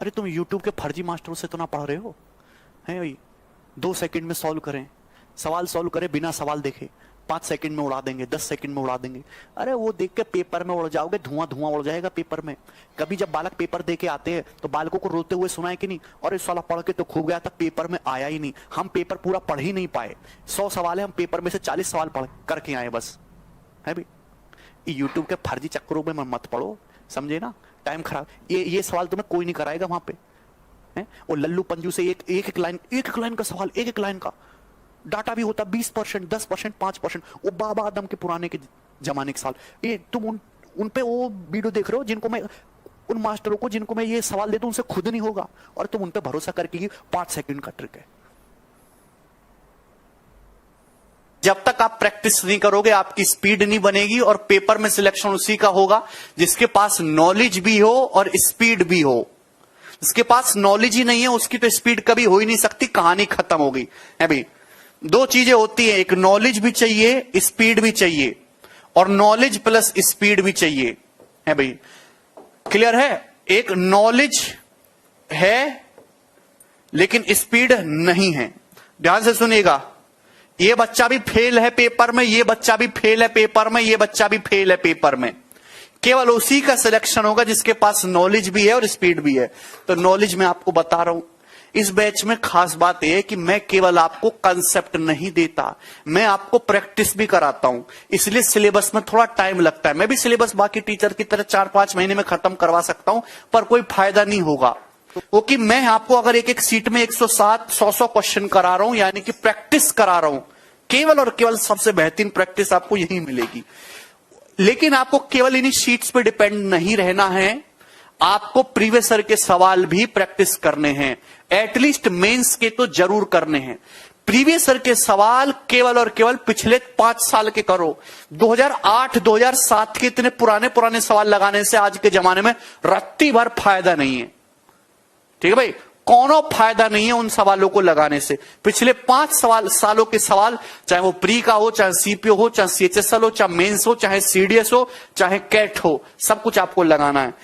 अरे तुम यूट्यूब के फर्जी मास्टरों से तो ना पढ़ रहे हो, हैं भाई? 2 सेकंड में सॉल्व करें, सवाल सॉल्व करें बिना सवाल देखे, 5 सेकंड में उड़ा देंगे, 10 सेकंड में उड़ा देंगे। अरे वो देख के पेपर में उड़ जाओगे, धुआं धुआं उड़ जाएगा पेपर में। कभी जब बालक पेपर दे के आते हैं तो बालकों को रोते हुए सुना है कि नहीं? और इस साला पढ़ के तो खो गया था, पेपर में आया ही नहीं। हम पेपर पूरा पढ़ ही नहीं पाए। 100 सवाल है, हम पेपर में से 40 सवाल पढ़ करके आए बस, है भाई? यूट्यूब के फर्जी चक्करों में मत पढ़ो, समझे ना? टाइम खराब। ये सवाल तुम्हें कोई नहीं कराएगा वहां पे, है? वो लल्लू पंजू से एक लाइन का सवाल, एक लाइन का डाटा भी होता 20%, 10%, 5%। वो बाबा आदम के पुराने के जमाने के साल। ये तुम उन पे वो वीडियो देख रहे हो जिनको मैं, उन मास्टरों को जिनको मैं ये सवाल देता हूं उनसे खुद नहीं होगा, और तुम उन पे भरोसा करके 5 सेकंड का ट्रिक है। जब तक आप प्रैक्टिस नहीं करोगे आपकी स्पीड नहीं बनेगी, और पेपर में सिलेक्शन उसी का होगा जिसके पास नॉलेज भी हो और स्पीड भी हो। जिसके पास नॉलेज ही नहीं है उसकी तो स्पीड कभी हो ही नहीं सकती, कहानी खत्म हो गई है भाई। 2 चीजें होती है, एक नॉलेज भी चाहिए, स्पीड भी चाहिए, और नॉलेज प्लस स्पीड भी चाहिए, है भाई? क्लियर है? एक नॉलेज है लेकिन स्पीड नहीं है। ध्यान से सुनिएगा, ये बच्चा भी फेल है पेपर में, ये बच्चा भी फेल है पेपर में, ये बच्चा भी फेल है पेपर में। केवल उसी का सिलेक्शन होगा जिसके पास नॉलेज भी है और स्पीड भी है। तो नॉलेज मैं आपको बता रहा हूं, इस बैच में खास बात यह है कि मैं केवल आपको कंसेप्ट नहीं देता, मैं आपको प्रैक्टिस भी कराता हूं। इसलिए सिलेबस में थोड़ा टाइम लगता है। मैं भी सिलेबस बाकी टीचर की तरह 4-5 महीने में खत्म करवा सकता हूं, पर कोई फायदा नहीं होगा, क्योंकि मैं आपको अगर एक सीट में 107, 100 क्वेश्चन करा रहा हूं, यानी कि प्रैक्टिस करा रहा हूं, केवल और केवल सबसे बेहतरीन प्रैक्टिस आपको यही मिलेगी। लेकिन आपको केवल इन्हीं शीट्स पे डिपेंड नहीं रहना है, आपको प्रीवियस ईयर के सवाल भी प्रैक्टिस करने हैं, एटलीस्ट मेंस के तो जरूर करने हैं। प्रीवियस ईयर के सवाल केवल और केवल पिछले 5 साल के करो। 2008, 2007 के इतने पुराने सवाल लगाने से आज के जमाने में रत्ती भर फायदा नहीं है, ठीक है भाई? कोनो फायदा नहीं है उन सवालों को लगाने से। पिछले 5 सालों के सवाल, चाहे वो प्री का हो, चाहे सीपीओ हो, चाहे सीएचएसएल हो, चाहे मेंस हो, चाहे सीडीएस हो, चाहे कैट हो, सब कुछ आपको लगाना है।